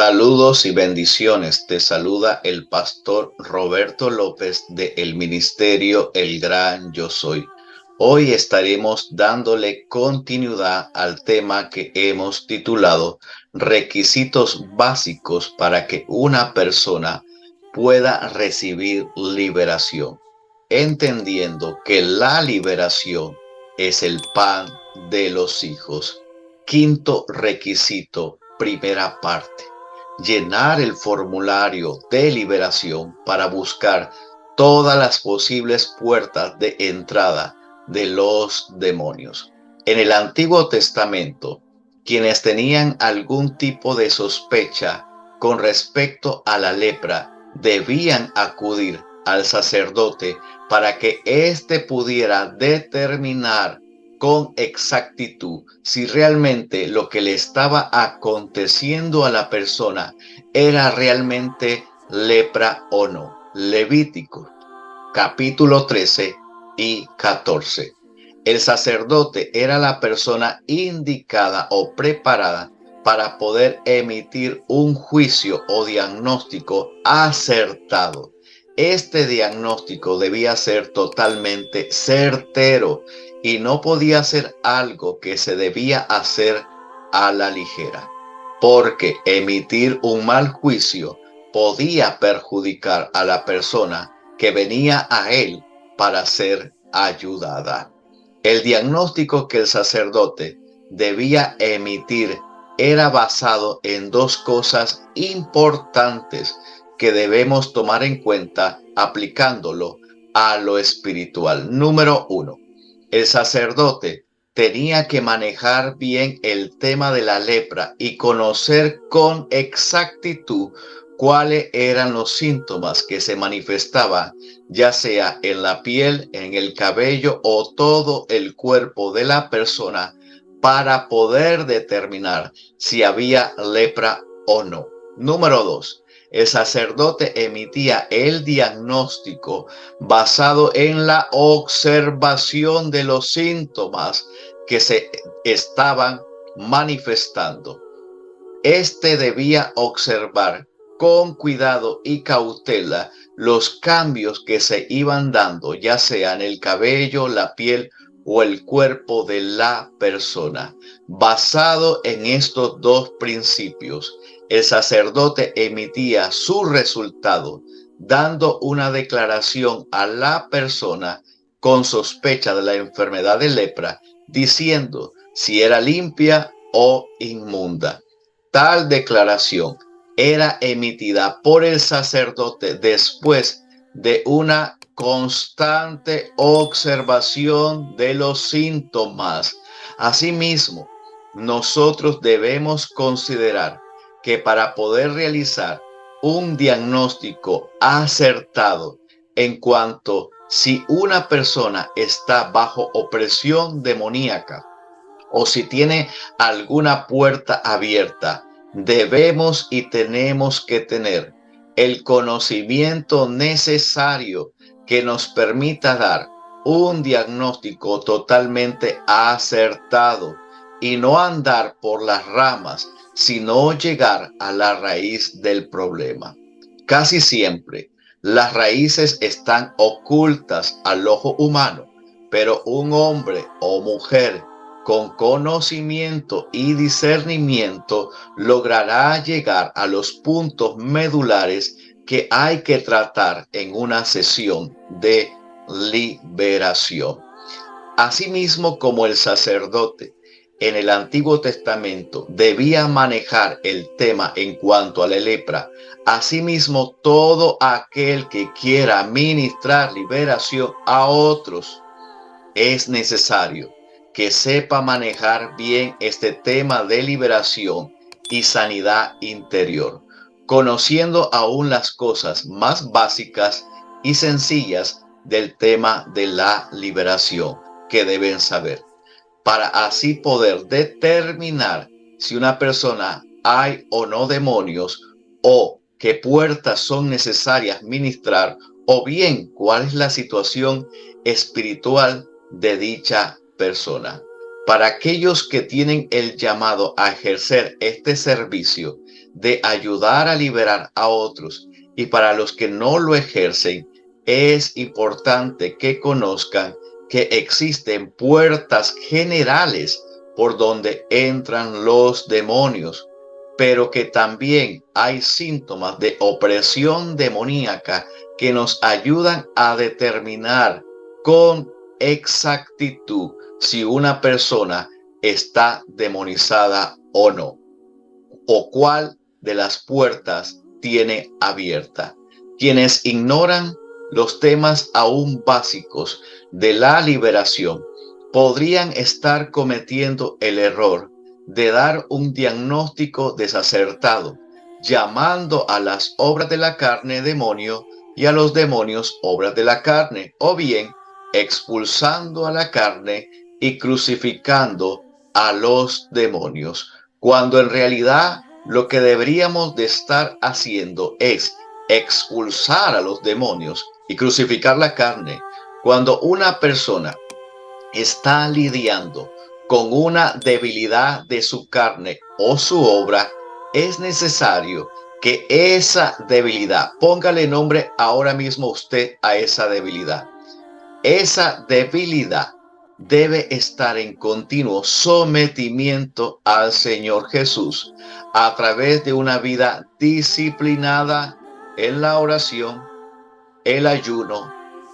Saludos y bendiciones. Te saluda el pastor Roberto López de el ministerio El Gran Yo Soy. Hoy estaremos dándole continuidad al tema que hemos titulado Requisitos básicos para que una persona pueda recibir liberación, entendiendo que la liberación es el pan de los hijos. Quinto requisito, primera parte: llenar el formulario de liberación para buscar todas las posibles puertas de entrada de los demonios. En el Antiguo Testamento, quienes tenían algún tipo de sospecha con respecto a la lepra debían acudir al sacerdote para que éste pudiera determinar con exactitud si realmente lo que le estaba aconteciendo a la persona era realmente lepra o no. Levítico capítulo 13 y 14. El sacerdote era la persona indicada o preparada para poder emitir un juicio o diagnóstico acertado. Este diagnóstico debía ser totalmente certero y no podía ser algo que se debía hacer a la ligera, porque emitir un mal juicio podía perjudicar a la persona que venía a él para ser ayudada. El diagnóstico que el sacerdote debía emitir era basado en dos cosas importantes que debemos tomar en cuenta aplicándolo a lo espiritual. Número 1. El sacerdote tenía que manejar bien el tema de la lepra y conocer con exactitud cuáles eran los síntomas que se manifestaban, ya sea en la piel, en el cabello o todo el cuerpo de la persona, para poder determinar si había lepra o no. Número 2. El sacerdote emitía el diagnóstico basado en la observación de los síntomas que se estaban manifestando. Este debía observar con cuidado y cautela los cambios que se iban dando, ya sea en el cabello, la piel o el cuerpo de la persona. Basado en estos dos principios, el sacerdote emitía su resultado, dando una declaración a la persona con sospecha de la enfermedad de lepra, diciendo si era limpia o inmunda. Tal declaración era emitida por el sacerdote después de una constante observación de los síntomas. Asimismo, nosotros debemos considerar que para poder realizar un diagnóstico acertado en cuanto si una persona está bajo opresión demoníaca o si tiene alguna puerta abierta, debemos y tenemos que tener el conocimiento necesario que nos permita dar un diagnóstico totalmente acertado y no andar por las ramas, sino llegar a la raíz del problema. Casi siempre las raíces están ocultas al ojo humano, pero un hombre o mujer con conocimiento y discernimiento logrará llegar a los puntos medulares que hay que tratar en una sesión de liberación. Asimismo, como el sacerdote en el Antiguo Testamento debía manejar el tema en cuanto a la lepra, asimismo todo aquel que quiera ministrar liberación a otros es necesario que sepa manejar bien este tema de liberación y sanidad interior, conociendo aún las cosas más básicas y sencillas del tema de la liberación que deben saber, para así poder determinar si una persona hay o no demonios, o qué puertas son necesarias ministrar, o bien cuál es la situación espiritual de dicha persona. Para aquellos que tienen el llamado a ejercer este servicio de ayudar a liberar a otros, y para los que no lo ejercen, es importante que conozcan que existen puertas generales por donde entran los demonios, pero que también hay síntomas de opresión demoníaca que nos ayudan a determinar con exactitud si una persona está demonizada o no, o cuál de las puertas tiene abierta. Quienes ignoran los temas aún básicos de la liberación podrían estar cometiendo el error de dar un diagnóstico desacertado, llamando a las obras de la carne demonio y a los demonios obras de la carne, o bien expulsando a la carne y crucificando a los demonios, cuando en realidad lo que deberíamos de estar haciendo es expulsar a los demonios y crucificar la carne. Cuando una persona está lidiando con una debilidad de su carne o su obra, es necesario que esa debilidad, póngale nombre ahora mismo usted a esa debilidad. Esa debilidad debe estar en continuo sometimiento al Señor Jesús a través de una vida disciplinada en la oración, el ayuno,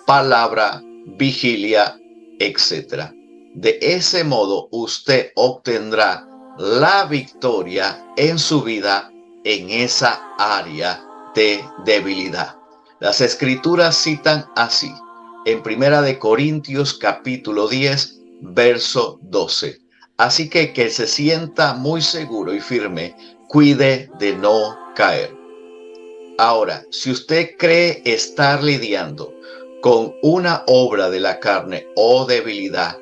palabra, vigilia, etc. De ese modo usted obtendrá la victoria en su vida en esa área de debilidad. Las escrituras citan así en Primera de Corintios capítulo 10, verso 12. Así que se sienta muy seguro y firme, cuide de no caer. Ahora, si usted cree estar lidiando con una obra de la carne o debilidad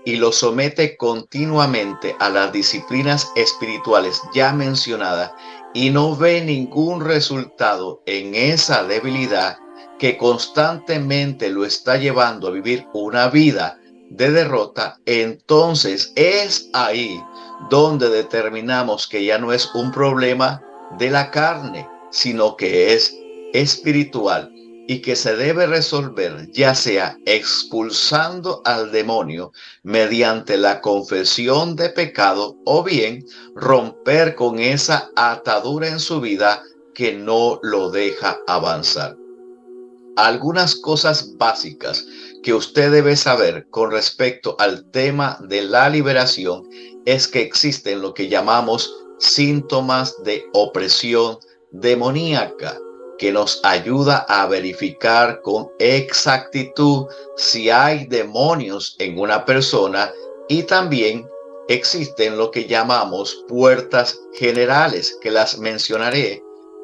y lo somete continuamente a las disciplinas espirituales ya mencionadas y no ve ningún resultado en esa debilidad que constantemente lo está llevando a vivir una vida de derrota, entonces es ahí donde determinamos que ya no es un problema de la carne, sino que es espiritual y que se debe resolver ya sea expulsando al demonio mediante la confesión de pecado o bien romper con esa atadura en su vida que no lo deja avanzar. Algunas cosas básicas que usted debe saber con respecto al tema de la liberación es que existen lo que llamamos síntomas de opresión demoníaca, que nos ayuda a verificar con exactitud si hay demonios en una persona, y también existen lo que llamamos puertas generales, que las mencionaré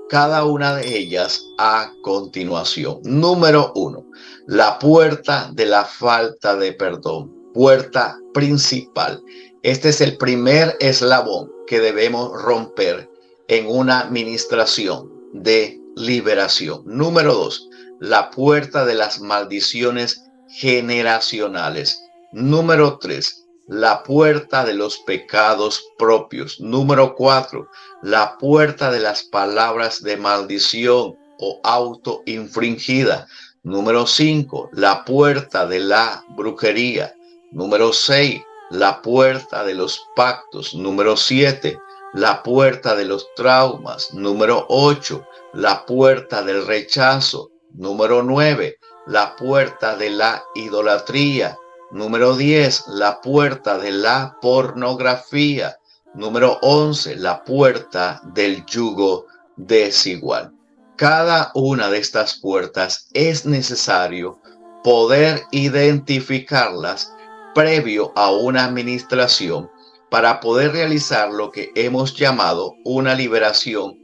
cada una de ellas a continuación. Número 1, la puerta de la falta de perdón, puerta principal. Este es el primer eslabón que debemos romper en una ministración de liberación. Número 2, la puerta de las maldiciones generacionales. Número 3, la puerta de los pecados propios. Número 4, la puerta de las palabras de maldición o autoinfringida. Número 5, la puerta de la brujería. Número 6, la puerta de los pactos. Número 7, la puerta de los traumas. Número 8, la puerta del rechazo. Número 9, la puerta de la idolatría. Número 10, la puerta de la pornografía. Número 11, la puerta del yugo desigual. Cada una de estas puertas es necesario poder identificarlas previo a una administración para poder realizar lo que hemos llamado una liberación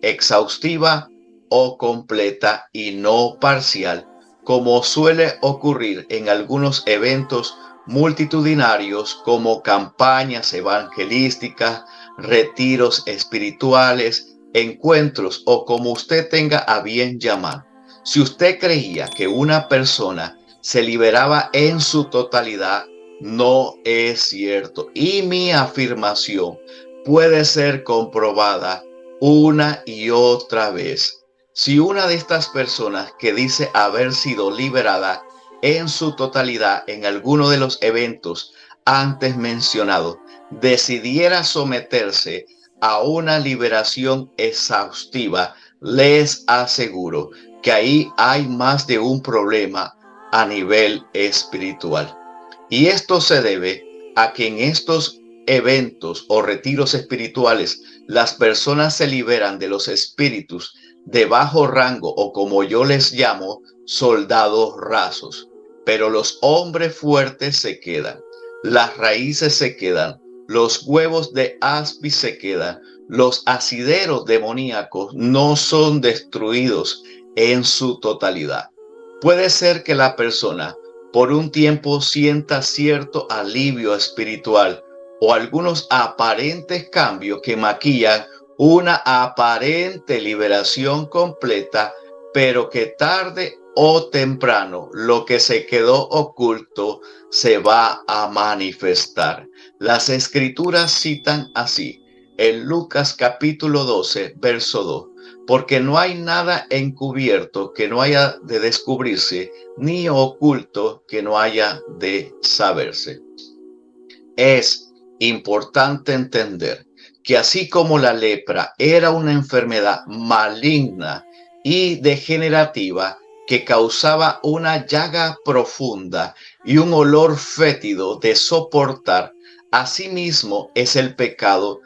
exhaustiva o completa y no parcial, como suele ocurrir en algunos eventos multitudinarios como campañas evangelísticas, retiros espirituales, encuentros o como usted tenga a bien llamar. Si usted creía que una persona se liberaba en su totalidad no es cierto. Y mi afirmación puede ser comprobada una y otra vez. Si una de estas personas que dice haber sido liberada en su totalidad en alguno de los eventos antes mencionados decidiera someterse a una liberación exhaustiva, les aseguro que ahí hay más de un problema a nivel espiritual. Y esto se debe a que en estos eventos o retiros espirituales las personas se liberan de los espíritus de bajo rango, o como yo les llamo, soldados rasos. Pero los hombres fuertes se quedan, las raíces se quedan, los huevos de áspis se quedan, los asideros demoníacos no son destruidos en su totalidad. Puede ser que la persona por un tiempo sienta cierto alivio espiritual o algunos aparentes cambios que maquillan una aparente liberación completa, pero que tarde o temprano lo que se quedó oculto se va a manifestar. Las escrituras citan así en Lucas capítulo 12, verso 2. Porque no hay nada encubierto que no haya de descubrirse, ni oculto que no haya de saberse. Es importante entender que así como la lepra era una enfermedad maligna y degenerativa que causaba una llaga profunda y un olor fétido de soportar, asimismo es el pecado,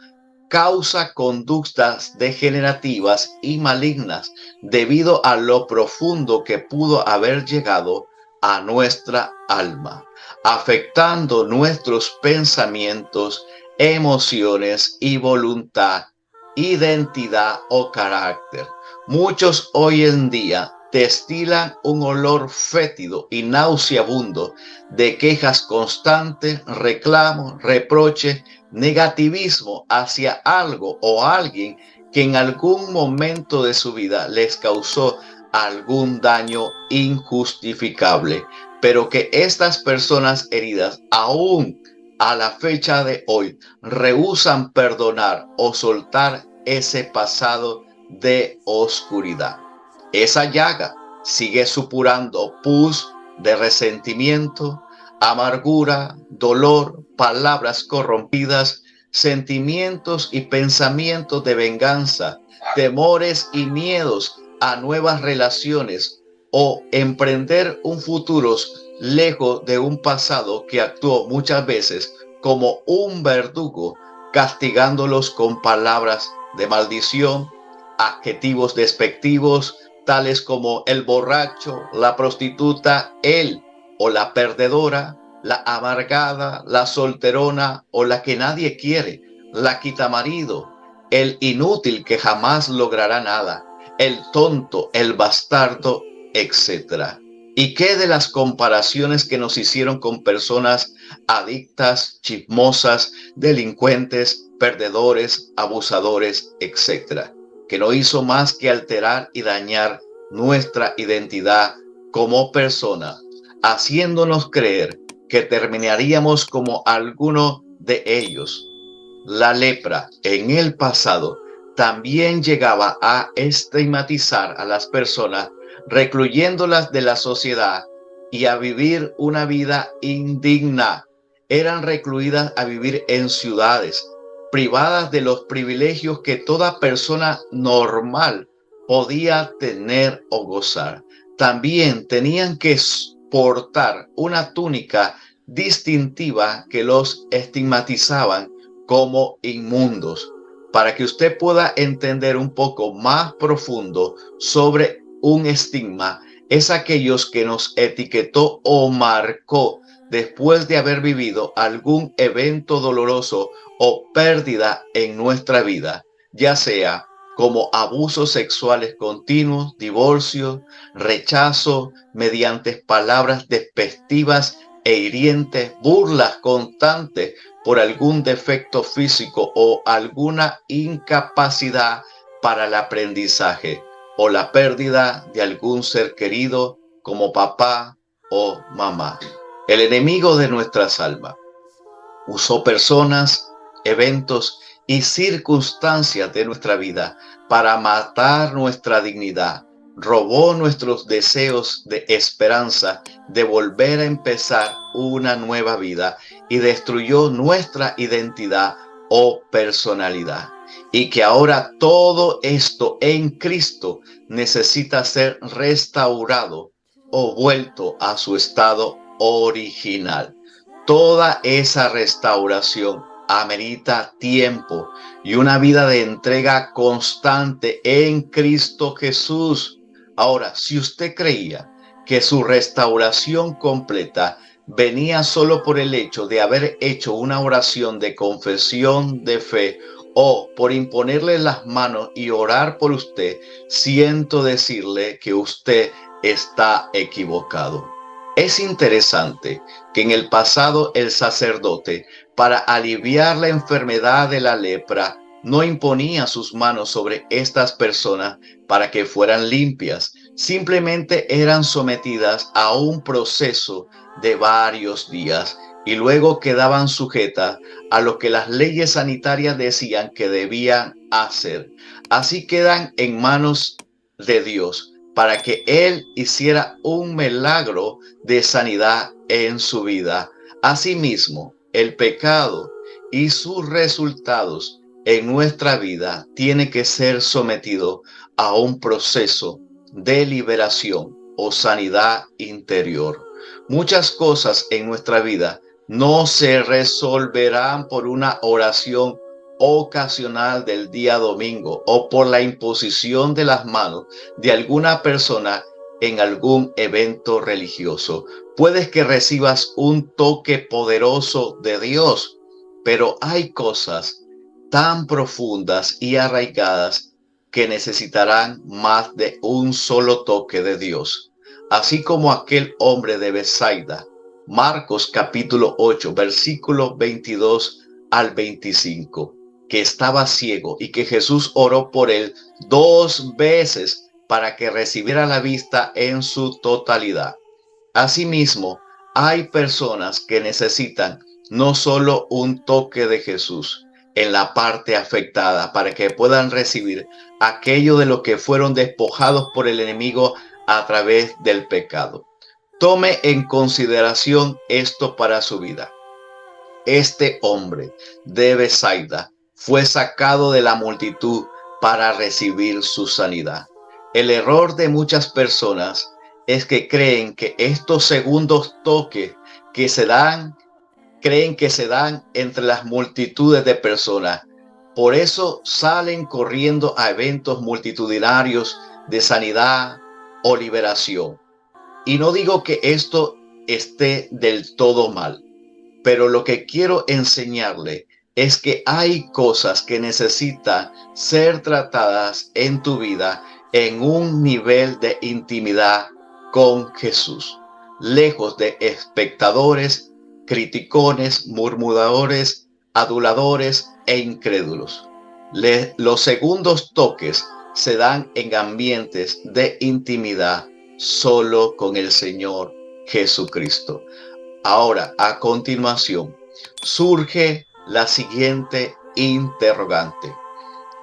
causa conductas degenerativas y malignas debido a lo profundo que pudo haber llegado a nuestra alma, afectando nuestros pensamientos, emociones y voluntad, identidad o carácter. Muchos hoy en día destilan un olor fétido y nauseabundo de quejas constantes, reclamos, reproches, negativismo hacia algo o alguien que en algún momento de su vida les causó algún daño injustificable, pero que estas personas heridas aún a la fecha de hoy rehúsan perdonar o soltar ese pasado de oscuridad. Esa llaga sigue supurando pus de resentimiento, amargura, dolor, palabras corrompidas, sentimientos y pensamientos de venganza, temores y miedos a nuevas relaciones o emprender un futuro lejos de un pasado que actuó muchas veces como un verdugo, castigándolos con palabras de maldición, adjetivos despectivos, tales como el borracho, la prostituta, él o la perdedora, la amargada, la solterona o la que nadie quiere, la quitamarido, el inútil que jamás logrará nada, el tonto, el bastardo, etc. ¿Y qué de las comparaciones que nos hicieron con personas adictas, chismosas, delincuentes, perdedores, abusadores, etcétera? Que no hizo más que alterar y dañar nuestra identidad como persona, haciéndonos creer que terminaríamos como alguno de ellos. La lepra en el pasado también llegaba a estigmatizar a las personas, recluyéndolas de la sociedad y a vivir una vida indigna. Eran recluidas a vivir en ciudades, privadas de los privilegios que toda persona normal podía tener o gozar. También tenían que portar una túnica distintiva que los estigmatizaban como inmundos. Para que usted pueda entender un poco más profundo sobre un estigma, es aquellos que nos etiquetó o marcó después de haber vivido algún evento doloroso o pérdida en nuestra vida, ya sea como abusos sexuales continuos, divorcio, rechazo, mediante palabras despectivas e hirientes, burlas constantes por algún defecto físico o alguna incapacidad para el aprendizaje, o la pérdida de algún ser querido como papá o mamá. El enemigo de nuestras almas usó personas, eventos y circunstancias de nuestra vida para matar nuestra dignidad. Robó nuestros deseos de esperanza, de volver a empezar una nueva vida y destruyó nuestra identidad o personalidad. Y que ahora todo esto en Cristo necesita ser restaurado o vuelto a su estado original. Toda esa restauración amerita tiempo y una vida de entrega constante en Cristo Jesús. Ahora, si usted creía que su restauración completa venía solo por el hecho de haber hecho una oración de confesión de fe o por imponerle las manos y orar por usted, siento decirle que usted está equivocado. Es interesante que en el pasado el sacerdote, para aliviar la enfermedad de la lepra, no imponía sus manos sobre estas personas para que fueran limpias. Simplemente eran sometidas a un proceso de varios días y luego quedaban sujetas a lo que las leyes sanitarias decían que debían hacer. Así quedan en manos de Dios para que Él hiciera un milagro de sanidad en su vida. Asimismo, el pecado y sus resultados en nuestra vida tiene que ser sometido a un proceso de liberación o sanidad interior. Muchas cosas en nuestra vida no se resolverán por una oración ocasional del día domingo o por la imposición de las manos de alguna persona en algún evento religioso. Puedes que recibas un toque poderoso de Dios, pero hay cosas tan profundas y arraigadas que necesitarán más de un solo toque de Dios. Así como aquel hombre de Betsaida, Marcos capítulo 8, versículos 22 al 25, que estaba ciego y que Jesús oró por él 2 veces para que recibiera la vista en su totalidad. Asimismo, hay personas que necesitan no solo un toque de Jesús en la parte afectada para que puedan recibir aquello de lo que fueron despojados por el enemigo a través del pecado. Tome en consideración esto para su vida. Este hombre de Betsaida fue sacado de la multitud para recibir su sanidad. El error de muchas personas es que creen que estos segundos toques creen que se dan entre las multitudes de personas. Por eso salen corriendo a eventos multitudinarios de sanidad o liberación. Y no digo que esto esté del todo mal, pero lo que quiero enseñarle es que hay cosas que necesitan ser tratadas en tu vida en un nivel de intimidad con Jesús, lejos de espectadores, criticones, murmuradores, aduladores e incrédulos. Los segundos toques se dan en ambientes de intimidad solo con el Señor Jesucristo. Ahora, a continuación, surge la siguiente interrogante.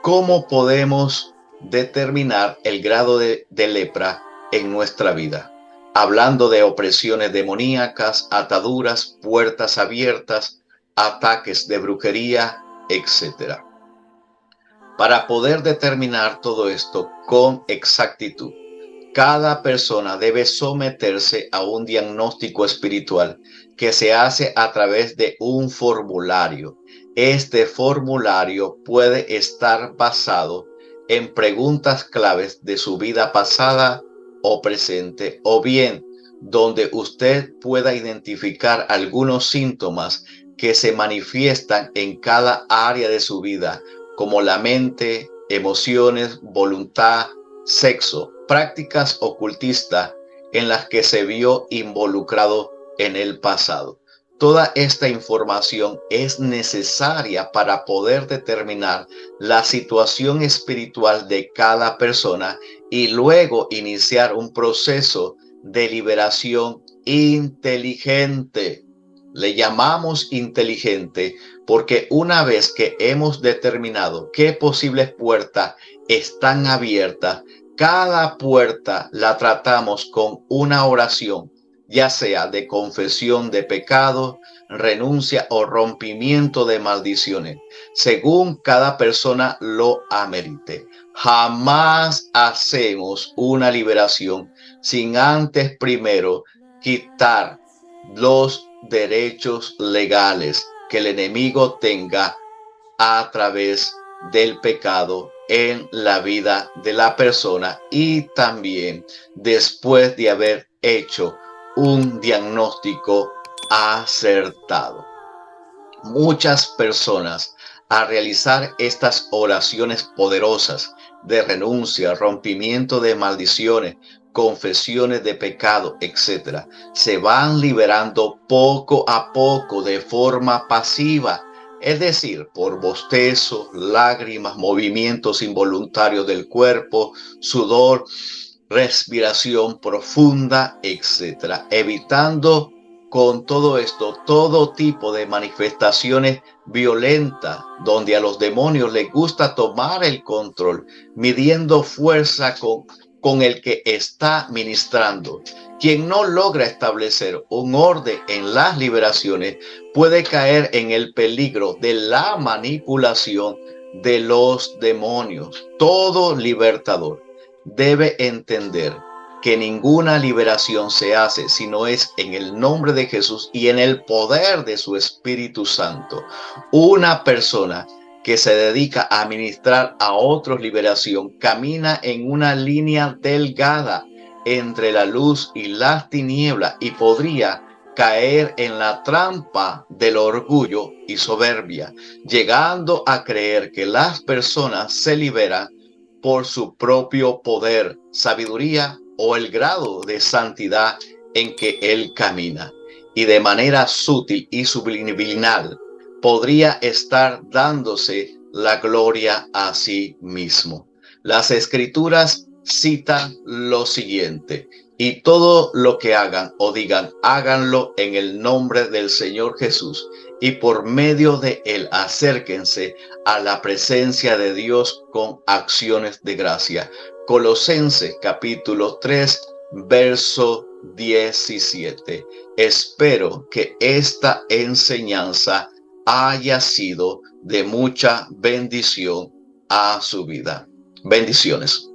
¿Cómo podemos determinar el grado de lepra en nuestra vida? Hablando de opresiones demoníacas, ataduras, puertas abiertas, ataques de brujería, etc. Para poder determinar todo esto con exactitud, cada persona debe someterse a un diagnóstico espiritual que se hace a través de un formulario. Este formulario puede estar basado en preguntas claves de su vida pasada o presente, o bien donde usted pueda identificar algunos síntomas que se manifiestan en cada área de su vida, como la mente, emociones, voluntad, sexo, prácticas ocultistas en las que se vio involucrado en el pasado. Toda esta información es necesaria para poder determinar la situación espiritual de cada persona y luego iniciar un proceso de liberación inteligente. Le llamamos inteligente porque una vez que hemos determinado qué posibles puertas están abiertas, cada puerta la tratamos con una oración, ya sea de confesión de pecados, renuncia o rompimiento de maldiciones, según cada persona lo amerite. Jamás hacemos una liberación sin antes primero quitar los derechos legales que el enemigo tenga a través del pecado en la vida de la persona, y también después de haber hecho un diagnóstico acertado. Muchas personas, al realizar estas oraciones poderosas de renuncia, rompimiento de maldiciones, confesiones de pecado, etc., se van liberando poco a poco de forma pasiva, es decir, por bostezos, lágrimas, movimientos involuntarios del cuerpo, sudor, respiración profunda, etc., evitando con todo esto todo tipo de manifestaciones violentas, donde a los demonios les gusta tomar el control, midiendo fuerza con el que está ministrando. Quien no logra establecer un orden en las liberaciones puede caer en el peligro de la manipulación de los demonios. Todo libertador debe entender que ninguna liberación se hace si no es en el nombre de Jesús y en el poder de su Espíritu Santo. Una persona que se dedica a ministrar a otros liberación camina en una línea delgada entre la luz y las tinieblas y podría caer en la trampa del orgullo y soberbia, llegando a creer que las personas se liberan por su propio poder, sabiduría o el grado de santidad en que él camina, y de manera sutil y subliminal podría estar dándose la gloria a sí mismo. Las escrituras citan lo siguiente: y todo lo que hagan o digan, háganlo en el nombre del Señor Jesús, y por medio de él acérquense a la presencia de Dios con acciones de gracia. Colosenses capítulo 3, verso 17. Espero que esta enseñanza haya sido de mucha bendición a su vida. Bendiciones.